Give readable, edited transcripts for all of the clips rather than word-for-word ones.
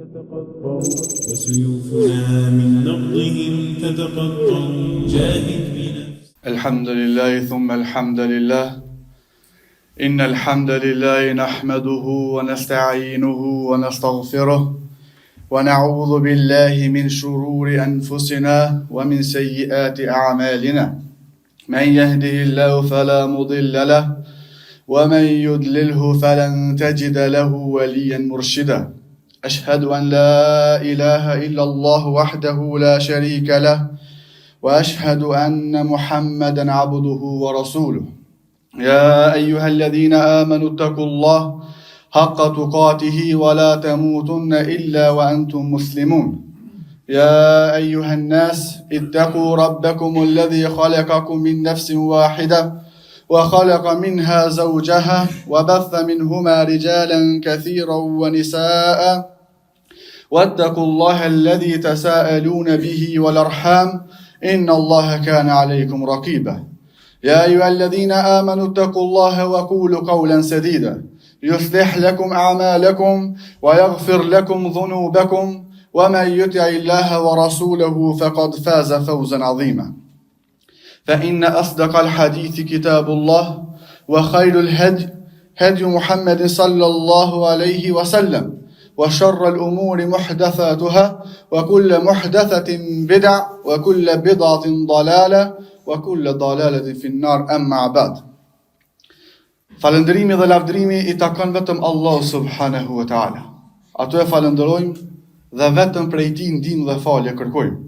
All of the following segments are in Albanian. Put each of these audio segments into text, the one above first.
تتقطع وسيوفنا من نبضهم تتقطع جاهد بنفسك. الحمد لله ثم الحمد لله. إن الحمد لله نحمده ونستعينه ونستغفره ونعوذ بالله من شرور أنفسنا ومن سيئات أعمالنا. من يهده الله فلا مضل له ومن يضلله فلن تجد له وليا مرشدا. أشهد أن لا إله إلا الله وحده لا شريك له وأشهد أن محمدا عبده ورسوله. يا أيها الذين آمنوا اتقوا الله حق تقاته ولا تموتن إلا وأنتم مسلمون. يا أيها الناس اتقوا ربكم الذي خلقكم من نفس واحدة وخلق منها زوجها وبث منهما رجالا كثيرا ونساء واتقوا الله الذي تساءلون به والأرحام إن الله كان عليكم رقيبا. يا أيها الذين آمنوا اتقوا الله وقولوا قولا سديدا يصلح لكم أعمالكم ويغفر لكم ذنوبكم ومن يطع الله ورسوله فقد فاز فوزا عظيما. فإن أصدق الحديث كتاب الله وخير الهدي هدي محمد صلى الله عليه وسلم وشر الأمور محدثاتها وكل محدثة بدع وكل بدعة ضلالة وكل ضلالة في النار. أما بعد. Falëndërimi dhe lavdërimi i takon vetëm Allahu subhanahu wa ta'ala. Ato e falëndërojmë dhe vetëm prej tij ndihmë dhe falje kërkojmë.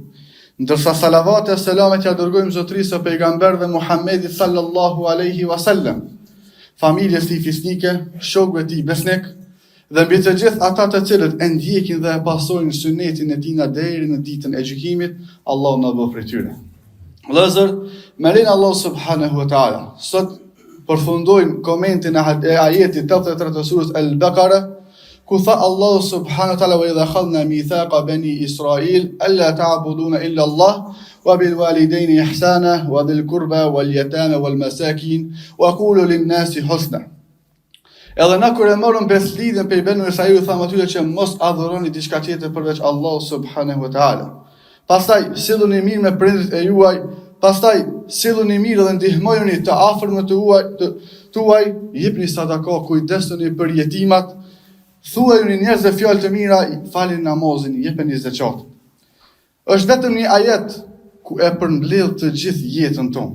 Ndërsa salavat e selamet ja dërgojmë zotërisë së pejgamberëve Muhammedit sallallahu alaihi wasallam, familjes tij fisnike, shokëve tij besnik dhe mbi të gjithë ata të cilët e ndjekin dhe e pasojnë sunetin e tij deri në ditën e gjykimit, Allahu na bëj prej tyre. Vëllezër, me lenin Allah subhanahu wa ta'ala, sot përfundojmë komentin e ajetit 83 të surës Al-Baqara, ku tha Allah subhanahu wa ta'ala: "Wa idha akhadna mithaqa bani Israil alla ta'buduna illa Allah wa bil walidayni ihsana wa dhil qurba wal yatama wal masakin wa qulu lin nasi husna." Edhe na kur e morëm beslidhen pe Banu Israil, thamë atyre që mos adhuroni diçka tjetër përveç Allah subhanahu wa ta'ala. Pastaj silluni mirë me prindërit e juaj, pastaj silluni mirë dhe ndihmojuni të afërmët tuaj, jepni sadaka, kujdesuni për jetimat, thuajuni njerëzve fjalë të mira, falini namazin, jepeni zeqat. Është vetëm një ajet ku e përmbledh të gjithë jetën tonë.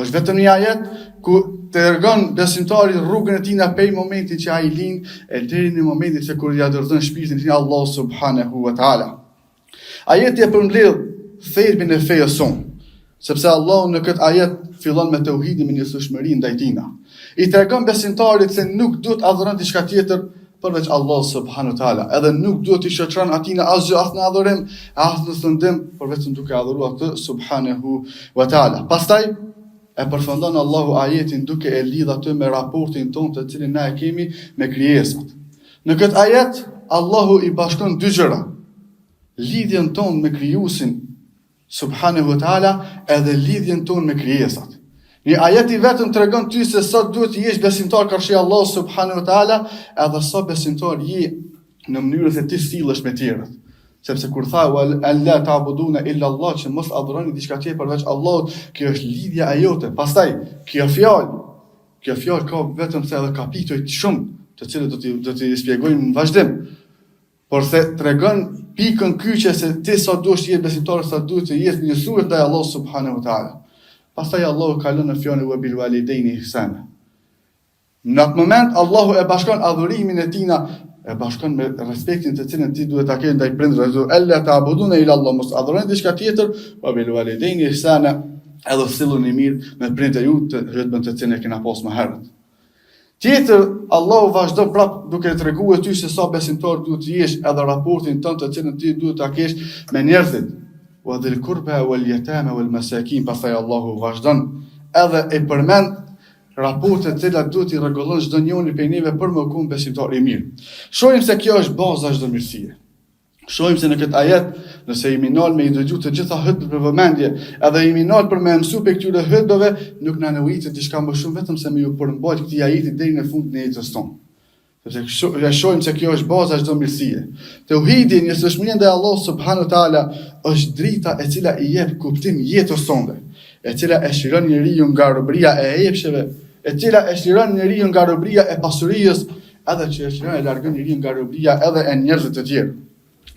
Është vetëm një ajet ku tregon besimtarit rrugën e tij nga prej momentit që ai lind e deri në momentin se kur ja dorëzon shpirtin e tij Allah subhanahu wa ta'ala. Ajeti e përmbledh thelbin e fesë sonë, sepse Allah në këtë ajet fillon me tauhidin, me njësojshmërinë ndaj tij. I tregon besimtarit se nuk duhet adhuron diçka tjetër përveç Allah subhanahu wa ta'ala, edhe nuk duhet i shoqëron atij në asgjë, as në adhurim, as në sundim, por vetëm duke adhuruar atë subhanahu wa ta'ala. Pastaj e përfundon Allahu ajetin duke e lidhur atë me raportin tonë të cilin na e kemi me krijesat. Në këtë ajet Allahu i bashkon dy gjëra: lidhjen tonë me krijuesin subhanahu wa ta'ala edhe lidhjen tonë me krijesat. Një ajet i vetëm tregon ty se sa duhet të jesh besimtar karshi Allah subhanahu wa ta'ala, edhe sa besimtar je në mënyrën se ti sillesh me tjerët. Sepse kur tha alla ta'buduna illa Allah, që mos adhuroni diçka tjetër përveç Allahut, kjo është lidhja e jote. Pastaj kjo fjalë ka vetëm se edhe kapitoj shumë, të cilët do t'i shpjegojmë në vazhdim. Por se tregon pikën kyçe se ti sa duhet të jesh besimtar, sa duhet të jesh njësuar ndaj Allah subhanahu wa ta'ala. Pastaj Allahu kalon në fjalën wa bil walidayni ihsana. Në atë moment Allahu e bashkon adhurimin e tina, e bashkon me respektin të cilën ti duhet ta kesh ndaj prindërve. Alla ta'buduna ila Allah, mos adhuroni diçka tjetër, wa bil walidayni ihsana, edhe silluni mirë me prindërit e ju të hutbën të cilën e kena pas më herët. Tjetër, Allahu vazhdo prap duke të treguar ty se sa besimtar duhet të jesh, edhe raportin tënd të cilën ti duhet ta kesh me njerëzit. Wa dhil qurba wal yatama wal masakin. Pastaj Allahu vazhdon edhe e përmend raportet të cilat duhet i rregullon çdo njeri prej neve për më qenë besimtar i mirë. Shohim se kjo është baza e çdo mirësie. Shohim se në këtë ajet, nëse jemi nal me i dëgju të gjitha hutbet për vëmendje, edhe jemi nal për me mësu pe këtyre hutbeve, nuk na nevojitet diçka më shumë vetëm se me ju përmbajt këtij ajeti deri në fund në jetës tonë. Sepse ja shohim se kjo është baza e çdo mirësie. Tauhidi, njësojshmëria ndaj Allahut subhanahu wa taala, është drita e cila i jep kuptim jetës sonde, e cila e shiron njeriu nga robëria e epsheve, e cila e shiron njeriu nga robëria e pasurisë, edhe që e shiron e largon njeriu nga robëria edhe e njerëzve të tjerë.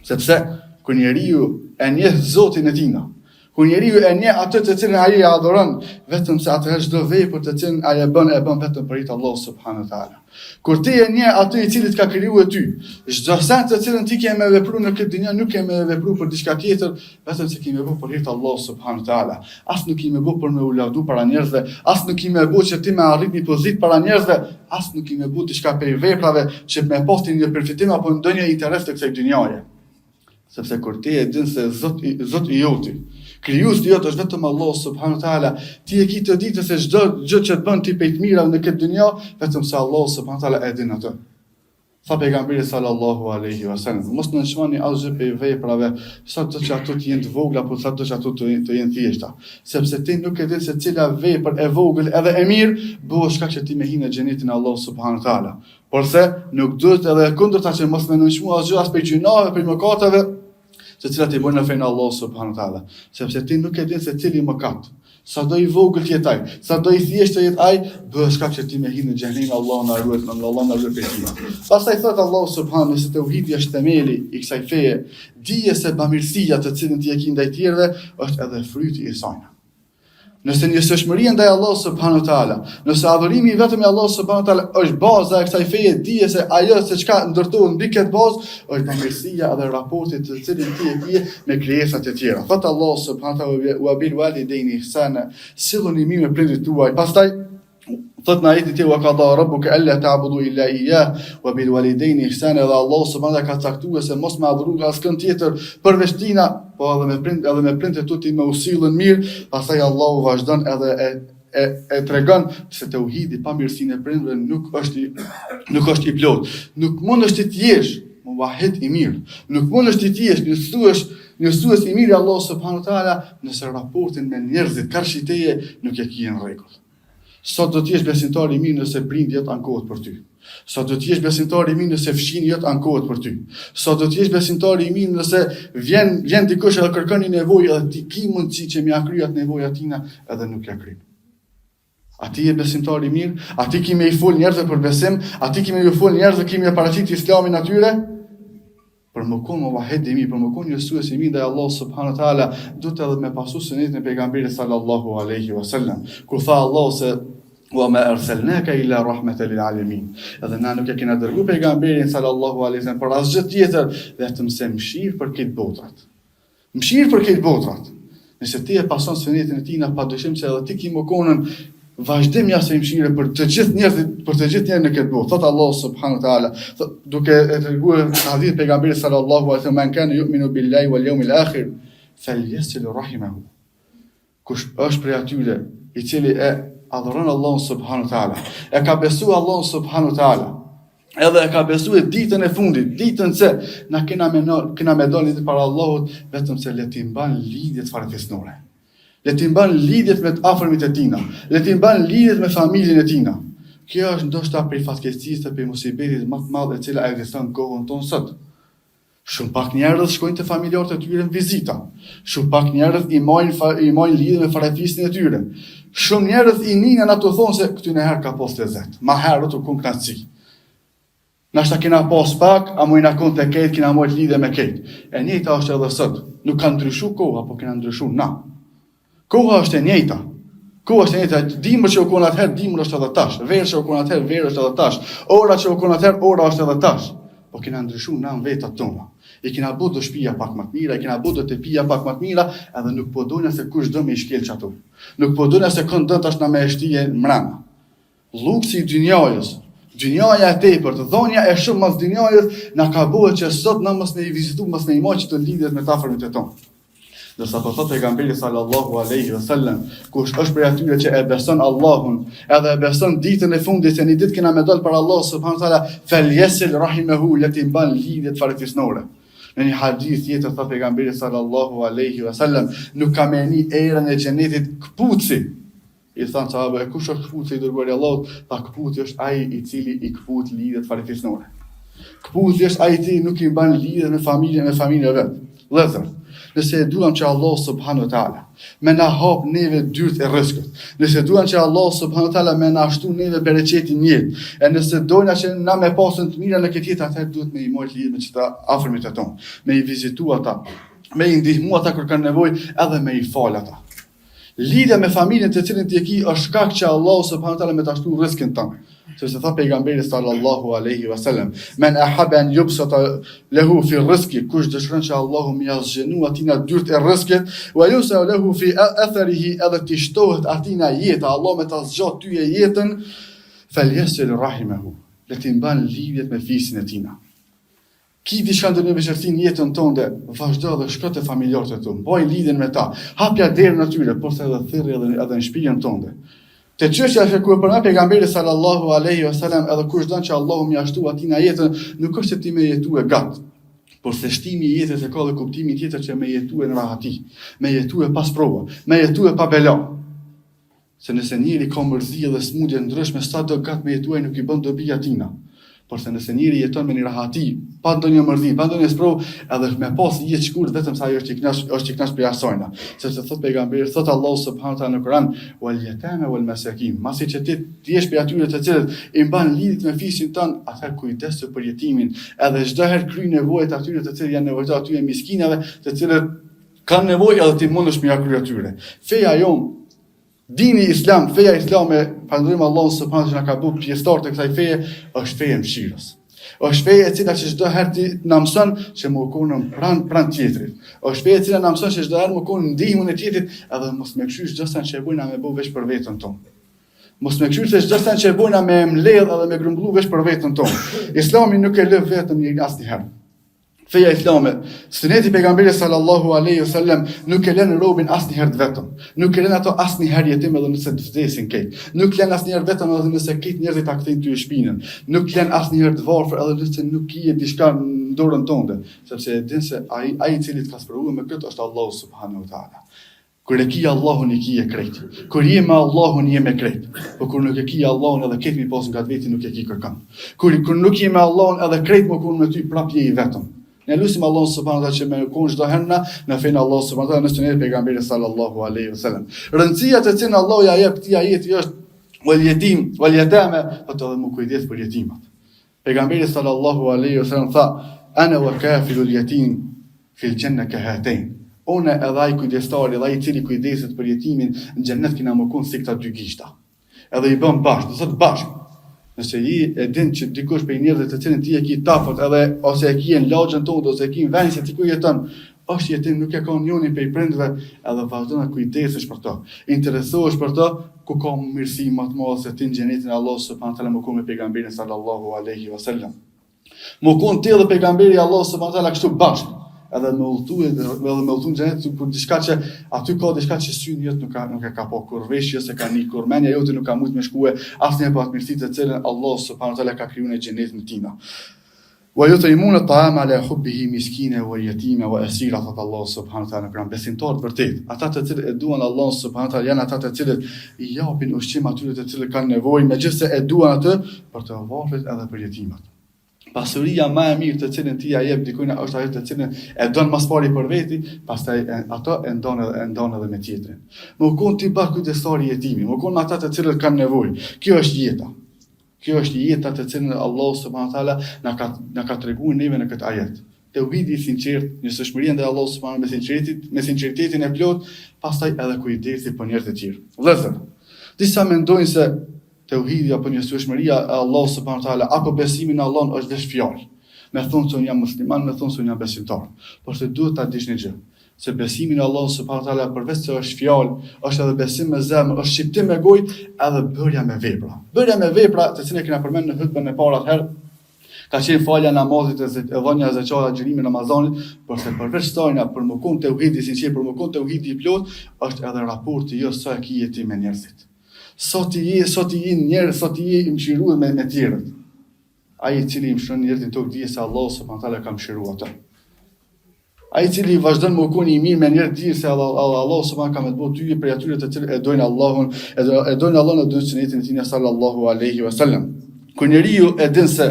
Sepse kur njeriu e njeh Zotin e tij, kur njeriu e njeh atë të cilën ai e adhuron, vetëm se atëherë çdo vepër të cilën ai e bën vetëm për hir të Allahut subhanahu wa taala. Kur ti e njeh atë i cili të ka krijuar ty, çdo sens të cilën ti ke me vepruar në këtë dynjë nuk ke me vepruar për diçka tjetër, vetëm se ke me bërë për hir të Allahut subhanahu wa taala. As nuk ke me bërë për me u lavdu para njerëzve, as nuk ke me bërë që ti me arrit një pozitë para njerëzve, as nuk ke me bërë diçka për veprave që me postin një përfitim apo ndonjë interes të kësaj dynjaje. Sepse kur ti e din se Zoti i joti, krijuesi i jot është vetëm Allah subhanahu wa taala, ti e ke të ditë se çdo gjë që të bën ti pejt mira në këtë dynjë, vetëm se Allah subhanahu wa taala e din atë. Tha pejgamberi sallallahu alaihi wasallam, mos në shmani asgjë për veprave, sa të që ato të jenë të vogla, apo sa të që ato të jenë thjeshta. Sepse ti nuk e din se cila vepër e vogël edhe e mirë bëhet shkak që ti me hinë në xhenetin e Allah subhanahu wa taala. Porse nuk duhet edhe kundërta që mos më nënshmu asgjë as për gjunave, për mëkateve, se cilat i bojnë në fejnë Allah subhanahu wa taala. Sepse ti nuk e din se cili mëkat, sa do i vogël jetaj, sa do i thjeshtë jetaj, bëhet shkak që ti me hinë në xhenetin Allah na ruaj për tij. Pastaj thot Allah subhanahu se tauhidi është themeli i kësaj feje, dije se bamirësia të cilën ti e ke ndaj tjerëve është edhe fryti i saj. Nëse njësojshmëria ndaj Allahut subhanahu wa taala, nëse adhurimi vetëm i Allahut subhanahu wa taala është baza e kësaj feje, dije se ajo se çka ndërtohet mbi këtë bazë është bamirësia dhe raporti të cilin ti e ke me krijesat e tjera. Thot Allah subhanahu wa taala wa bil walidayni ihsana, silluni mirë me prindërit tuaj. Pastaj thot në ajetin tjetër wa qada rabbuka alla ta'budu illa iyyah wa bil walidayni ihsana, dhe Allah subhanahu wa taala ka caktuar se mos me adhuru askën tjetër përveç tina, po edhe me prindët tu ti me usillën mirë. Pastaj Allahu vazhdon edhe e tregon se tauhidi pa mirësinë e prindërve nuk është i plot. Nuk mund është të jesh muwahhid i mirë. Nuk mund është të jesh njësues i mirë Allah subhanahu wa taala nëse raportin me njerëzit karshiteje nuk e ke në rregull. Sot do të jesh besimtar i mirë nëse prindjet ankohet për ty. Sot do të jesh besimtar i mirë nëse fshinji jot ankohet për ty. Sot do të jesh besimtar i mirë nëse vjen dikush edhe kërkon një nevojë edhe ti ke mundësi që më akry atë nevojë tina edhe nuk ja kryen. A ti je besimtar i mirë? A ti ke më i fol njerëzve për besim? A ti ke më i fol njerëzve që më paraqit Islamin atyre? Për më konë më vahed i mirë, për më konë njësues i mirë ndaj Allah subhanahu wa taala, duhet edhe me pasu sunetin e pejgamberit sallallahu alaihi wasallam, ku tha Allah se wa ma arsalnaka illa rahmatan lil alamin. Edhe na nuk e kena dërguar pejgamberin sallallahu alaihi wasallam për asgjë tjetër, vetëm se mëshirë për këtë botrat. Mëshirë për këtë botrat. Nëse ti e pason sunetin e tij, padyshim se edhe ti ke më konën vazhdim jasë e mëshire për të gjithë njerëzit në këtë botë. Thot Allah subhanahu wa taala, duke e treguar hadith pejgamberit sallallahu alaihi wasallam, man kana yu'minu billahi wal yawmil akhir falyasil rahimahu. Kush është prej atyre i cili e adhuron Allahun subhanahu wa taala, e ka besuar Allahun subhanahu wa taala, edhe e ka besuar ditën e fundit, ditën se na kena me dalë para Allahut, vetëm se le të mban lidhjet farefisnore. Le të mban lidhjet me të afërmit e tina, le të mban lidhjet me familjen e tina. Kjo është ndoshta prej fatkeqësisë, prej musibetit më të madh e cila ekziston në kohën tonë sot. Shumë pak njerëz shkojnë te familjarët e tyre në vizita. Shumë pak njerëz i mojnë lidhje me farefisnin e tyre. Shumë njerëz i ninen ato thonë se këty në herë ka pas lezet, ma herë u kun knatësi. Nashta kena pas pak, a mojna kon të ketë, kena mojt lidhje me ketë. E njëjta është edhe sot. Nuk ka ndryshu koha, po kena ndryshu na. Koha është e njëjta. Koha është e njëjta. Dimër që u kon atëherë, dimër është edhe tash. Verë që u kon atëherë, verë është edhe tash. Ora që u kon atëherë, ora është edhe tash. Po kena ndryshu na në vetat tona. I kena bu do shtëpia pak më të mira, i kena bu do shtëpia pak më të mira, edhe nuk po dona se kush do me i shkelç ato. Nuk po dona se kënd do tash na me shtije mbrana. Luksi i dynjajës, dynjaja e tepërt, dhonja e shumë mas dynjajës na ka bëu që sot na mos ne i vizitu, mos ne i moq të lidhet me të afërmit e tonë. Dërsa po thot pejgamberi sallallahu alaihi wasallam, kush është prej atyre që e beson Allahun, edhe e beson ditën e fundit se një ditë kena me dal para Allah subhanahu wa taala, falyasil rahimahu, le të mban lidhjet farefisnore. Në një hadith tjetër thot pejgamberi sallallahu alaihi wasallam, nuk ka merrni erën e xhenetit kpuci I thanë sahabë, e kush është këpucë i dërguari i Allahut? Tha, këpucë është ai i cili i këput lidhet farefisnore. Këpucë është ai i cili nuk i mban lidhet me familjen e vet. Vëllezër, nëse e duam që Allah subhanahu wa taala me na hap neve dyrt e rrezikut, nëse duam që Allah subhanahu wa taala me na shtu neve bereqetin në jetë, e nëse dojna që na me pasën të mira në këtë jetë, atëherë duhet me i marrë lidhje me çta afërmit e tonë, me i vizitu ata, me i ndihmu ata kur kanë nevojë, edhe me i fal ata. Lidhja me familjen të cilën ti e ke është shkak që Allah subhanahu wa taala me ta shtu rrezikin tonë. Sepse tha pejgamberi sallallahu alaihi wasallam, men ahaba an yubsata lahu fi rizqi, kush dëshiron që Allahu më jashtëgjenu atina dyrt e rrezikut, wa yusa lahu fi atharihi, edhe ti shtohet atina jeta, Allah me ta zgjat ty jetën, falyasil rahimahu, le ti mban lidhjet me fisin e tina. Ki diçka ndonjë veçorësi në jetën tënde, vazhdo dhe shko te familjarët e tu, mbaj lidhjen me ta, hapja derën atyre, por se edhe thirrje edhe në shtëpinë tënde. Te çështja që ku e përmend pejgamberi sallallahu alaihi wasallam, edhe kush don që Allahu më jashtu atina jetën, nuk është se ti me jetu e gat, por se shtimi i jetës e ka dhe kuptimin tjetër që me jetu e në rahati, me jetu e pas prova, me jetu e pa bela. Se nëse njëri ka mërzi dhe smundje ndryshme, sa do gat me jetu e nuk i bën dobi atina. Por se nëse njëri jeton me një rahati, pa ndonjë mërzi, pa ndonjë sprovë, edhe me pas jetë shkurt vetëm sa ajo është i kënaqur për asajna. Sepse thot pejgamberi, thot Allah subhanahu wa taala në Kur'an, wal yatama wal masakin. Masi që ti jesh për atyre të cilët i mban lidhjet me fisin ton, atëherë kujdesu për jetimin, edhe çdo herë kry nevojat atyre të cilët janë nevojtar, atyre miskinave, të cilët kanë nevojë edhe ti mundesh me ia kryer atyre. Feja jon, dini islam, feja islame, falënderojmë Allahun subhanahu wa taala që na ka bërë pjesëtar të kësaj feje, është feja e mëshirës. Është feja e cila që çdo herë ti na mëson që më konë pranë tjetrit. Është feja e cila na mëson që çdo herë më konë ndihmën e tjetrit, edhe mos më kshysh çdo sa që e bëjna me bëu veç për veten tonë. Mos më kshysh se çdo sa që e bëjna me mbledh edhe me grumbullu veç për veten tonë. Islami nuk e lë vetëm një asnjëherë. Feja islame, suneti pejgamberit sallallahu alaihi wasallam nuk e lën robin asnjëherë të vetëm. Nuk e lën ato asnjëherë jetim edhe nëse të vdesin këtë. Nuk lën asnjëherë vetëm edhe nëse këtë njerëzit ta kthejnë ty në shpinën. Nuk lën asnjëherë të varfër edhe nëse nuk i e diçka në dorën tënde, sepse e din se ai i cili të ka sprovuar me këtë është Allahu subhanahu wa taala. Kur e ki Allahun i ki e krejt. Kur je me Allahun je me krejt. Po kur nuk e ki Allahun edhe këtë mi pas nga veti nuk e ki kërkan. Kur nuk je me Allahun edhe krejt më kun me ty prap je i vetëm. Ne lutim Allahun subhanahu wa taala që me kon çdo herë në fen Allah subhanahu wa taala në sunet pejgamberit sallallahu alaihi wasallam. Rëndësia të cilën Allahu ja jep këtij ajeti është wal yatim wal yatama, po të dhe më kujdes për jetimat. Pejgamberi sallallahu alaihi wasallam tha, ana wa kafilul yatim fil janna ka hatain. Unë edhe ai kujdestari, edhe ai i cili kujdeset për jetimin në xhennet kena më kon si këta dy gishta. Edhe i bën bashkë, do thot bashkë. Nëse i e din që dikush për njerëzit të cilën ti e ki tafët edhe ose e ki në lagjën tonë ose e ki në vendin se ti ku jeton, është jetim, nuk e ka njonin për i prindve, edhe vazhdon të kujdesesh për to. Interesohesh për to, ku ka mirësi më të madhe se ti në xhenetin e Allahut subhanahu wa taala më kon me pejgamberin sallallahu alaihi wasallam. Më kon ti dhe pejgamberi Allahu subhanahu wa taala kështu bashkë. Edhe me udhëtu në xhenet për diçka që aty ka diçka që syni jot nuk e ka pa kur veshje se ka ni kur mendja jote nuk ka mujt me shkuë asnjë pa mirësitë të cilën Allah subhanahu wa taala ka krijuar në xhenetin tina. Wa yut'imuna at'ama ala hubbihi miskina wa yatima wa asira, thot Allah subhanahu wa taala në besimtar të vërtet. Ata të cilët e duan Allah subhanahu wa taala janë ata të cilët i japin ushqim atyre të cilët kanë nevojë, megjithse e duan atë për të varfrit edhe për jetimat. Pasuria më e mirë të cilën ti ja jep dikujt është ajo të cilën e don më pari për veti, pastaj ato e ndon edhe me tjetrin. Më kon ti bash kujdestari i jetimit, më kon ata të cilët kanë nevojë. Kjo është jeta. Kjo është jeta të cilën Allah subhanahu wa taala na ka treguar neve në këtë ajet. Tauhidi i sinqert, njësojshmëria ndaj Allahut subhanahu me sinqeritetin e plot, pastaj edhe kujdesi për njerëz të tjerë. Vëllezër, disa mendojnë se tauhidi apo njësojshmëria e Allahut subhanahu wa taala apo besimi në Allahun është vetë fjalë. Me thonë se unë jam musliman, me thonë se unë jam besimtar. Por se duhet ta dish një gjë, se besimi në Allahun subhanahu wa taala përveç se është fjalë, është edhe besim me zemër, është shqiptim me gojë, edhe bërja me vepra. Bërja me vepra, të cilën e kena përmendur në hutbën e parë atëherë, ka qenë falja namazit e dhënia e zakata, xhirimi i Ramazanit, por se përveç kësaj, për më kon tauhidi sinqert, për më kon tauhidi i plot, është edhe raporti jo sa e ke jeti me njerëzit. Sot i je njerëz, sot i je i mëshiruar me tjerët. Ai i cili i mëshiron njerëzit tokë dije se Allah subhanahu wa taala ka mëshiruar ata. Ai cili vazhdon më koni i mirë me njerëz të tjerë se Allah subhanahu ka më të bëu ty për atyre të cilët e dojnë Allahun, e dojnë Allahun e dojnë sunetin e tij sallallahu alaihi wasallam. Kur njeriu e din se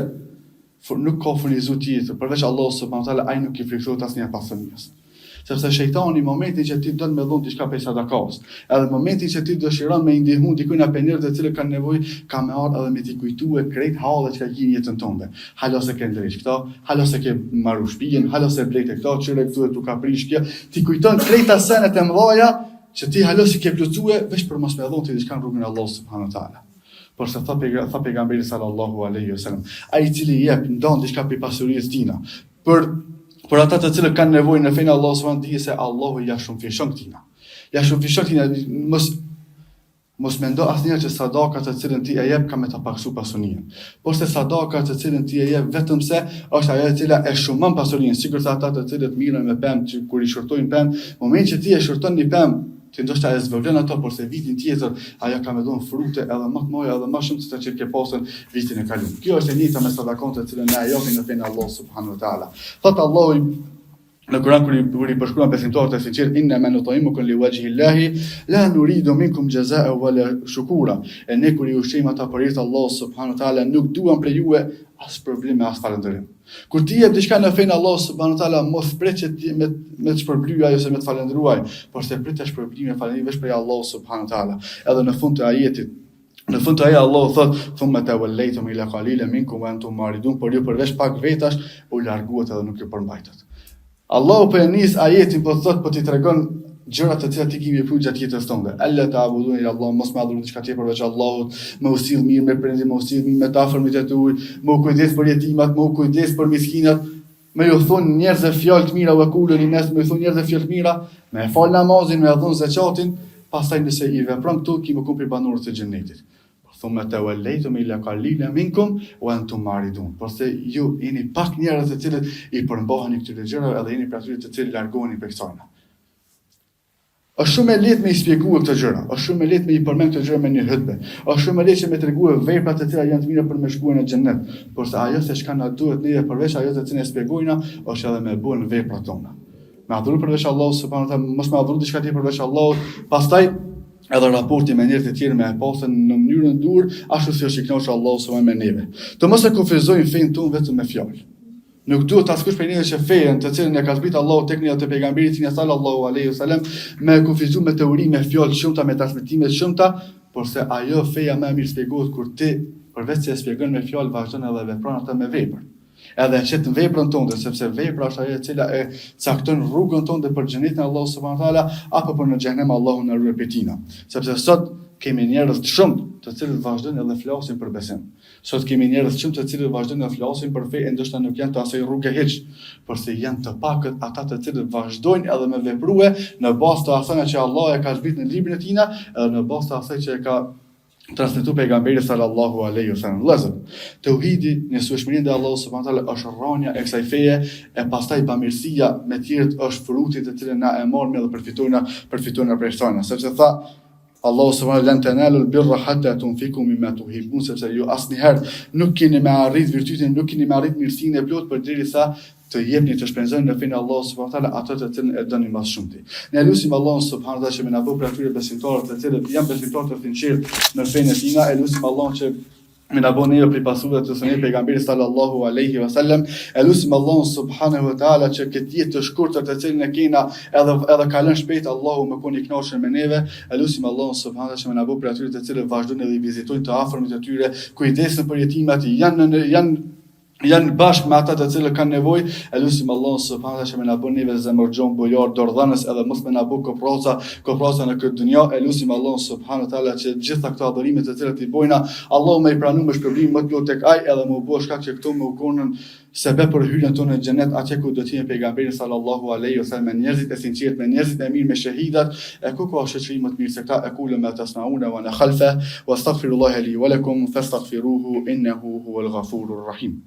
nuk ka furnizuar tjetër përveç Allahut subhanahu wa taala, ai nuk i friksohet asnjë pasojës. Sepse shejtani në momentin që ti don me dhon diçka prej sadakas, edhe në momentin që ti dëshiron me ndihmu dikujt nga njerëz të cilët kanë nevojë, ka më ardh edhe me ti kujtue krejt hallet që ka gjin jetën tënde. Hala se ke ndriç këto, hala se ke marrë shtëpinë, hala se blejtë këto, çire këtu tu ka prish kjo, ti kujton krejt asenet e mëdha që ti hala si ke plotue veç për mos me dhon ti diçka në rrugën e Allahut subhanahu wa taala. Por se tha pejgamberi sallallahu alaihi wasallam, ai i cili jep ndon diçka për pasurisë tina, për ata të cilët kanë nevojë në fenë Allahut subhanahu wa taala, se Allahu ja shumëfishon tina. Ja shumëfishon tina, mos mendo asnjëherë që sadaka të cilën ti e jep ka me ta paksu pasurinë. Por se sadaka të cilën ti e jep vetëm se është ajo e cila e shumon pasurinë, sikur ata të cilët mirën me pemë që kur i shurtojnë pemë, moment që ti e shurton një pemë, ti ndoshta e zvoglen ato, por se vitin tjetër ajo ka me dhënë frute edhe më të mëdha edhe më shumë se sa që ke pasur vitin e kaluar. Kjo është e njëjta me sadakon të cilën na japin në fenë Allah subhanahu wa taala. Thot Allahu në Kur'an kur i përshkruan besimtarët e sinqert, inna ma nut'imukum liwajhi llahi la nuridu minkum jazaa'a wala shukura. E ne kur i ushqejmë ata për hir të Allahut subhanahu wa taala, nuk duam për juve as problem as falënderim. Kur ti jep diçka në fenë Allahut subhanahu wa taala, mos pret që ti me të shpërblyej ose me të falëndruaj, por se prit të shpërblyer me falënderim veç për Allahut subhanahu wa taala. Edhe në fund të ajetit, në fund të ajetit Allahu thot: "Thumma tawallaytum ila qalilan minkum wa antum muridun", por ju përveç pak vetash u larguat edhe nuk ju përmbajtët. Allahu për e nis ajetin po thot, po ti tregon gjërat të cilat ti kemi vepruar gjatë jetës tonë. Alla ta'budun ila Allah, mos më adhuroni diçka tjetër përveç Allahut, më usill mirë me prindin, më usill mirë me të afërmit e tuaj, më u kujdes për jetimat, më u kujdes për miskinat, më ju thon njerëzve fjalë të mira, wa qulun linas, më thon njerëzve fjalë të mira, me fal namazin, me dhon zakatin, pastaj nëse i vepron këtu, ki më kupri banorët e xhenetit. Thumma tawallaytum ila qalilan minkum wa antum muridun. Por se ju jeni pak njerëz të cilët i përmbaheni këtyre gjërave edhe jeni për atyre të cilët largoheni prej kësaj. Është shumë e lehtë me i shpjeguar këto gjëra, është shumë e lehtë me i përmend këto gjëra me një hutbë, është shumë e lehtë që me treguar veprat të cilat janë të mira për me shkuar në xhenet, por se ajo se çka na duhet neve përveç ajo të cilën e shpjegojna, është edhe me bën veprat tona. Me adhuru përveç Allahut subhanahu wa taala, mos me adhuru diçka tjetër përveç Allahut, pastaj edhe raporti me njerëz të tjerë me pasën në mënyrën dur, ashtu si është i kënaqur Allahu subhanahu me neve. Të mos e kufizojmë fenë tonë vetëm me fjalë. Nuk duhet askush prej neve që fejen të cilën e ka zbritur Allahu tek ne te pejgamberi i tij sallallahu alaihi wasallam me kufizuar me teori, me fjalë shumëta, me transmetime shumëta, por se ajo feja më mirë shpjegohet kur ti përveç se e shpjegon me fjalë vazhdon edhe vepron atë me vepër. Edhe qëtë në veprën tonë, sepse vepra është ajo e cila e cakton rrugën tonë për xhenetin e Allahut subhanahu wa taala apo për në xhenem Allahu na ruaj prej tina. Sepse sot kemi njerëz të shumë të cilët vazhdojnë edhe flasin për besim. Sot kemi njerëz të shumë të cilët vazhdojnë edhe flasin për fe, ndoshta nuk janë të asaj rruge hiç, por se janë të pakët ata të cilët vazhdojnë edhe me veprue në bazë të asaj që Allah e ka zbritur në librin e tij, edhe në bazë të asaj që e ka transmetu pejgamberi sallallahu alaihi wasallam. Lëzëm, tauhidi në sushmërinë e Allahut subhanahu wa taala është rrania e kësaj feje, e pastaj bamirësia me tjerët është fruti të cilën na e marrim dhe përfitojmë prej saj. Sepse tha Allahu subhanahu wa taala: "Lan tanalu al-birra hatta tunfiqu mimma tuhibbun", sepse ju asnjëherë nuk keni me arrit virtytin, nuk keni me arrit mirësinë e plotë përderisa të jepni të shpenzoni në fenë e Allahut subhanahu wa taala ato të cilën e doni më shumë ti. Ne lutim Allahun subhanahu wa taala që më na bëj për atyre besimtarë të cilët janë besimtarë të sinqertë në fenë e tij. E lutim Allahun që më na bëni jo prej pasurive të sunet pejgamberit sallallahu alaihi wasallam. E lutim Allahun subhanahu wa taala që këtë jetë të shkurtër të cilën e kena edhe kalon shpejt, Allahu më koni i kënaqur me neve. E lutim Allahun subhanahu wa taala që më na bëj për atyre të cilët vazhdojnë dhe i vizitojnë të afërmit e tyre, kujdesen për jetimat, janë bashkë me ata të cilët kanë nevojë. E lutim Allahun subhanahu wa taala që më na bën neve zemërxhon bojar dordhanës edhe mos më na bë koproca në këtë dunjë. E lutim Allahun subhanahu wa taala që gjitha këto adhurime të cilat i bojna, Allahu më i pranon me shpërblim më të plot tek ai, edhe më u bë shkak që këto më u konën sebeb për hyrjen tonë në xhenet, atje ku do të jemi pejgamberi sallallahu alaihi wasallam, me njerëzit e sinqertë, me njerëzit e mirë, me shahidat, e ku ka shoqëri më të mirë se këta. E kulu ma tasmauna wa ana khalfa wa astaghfirullaha li wa lakum fastaghfiruhu innahu huwal ghafurur rahim.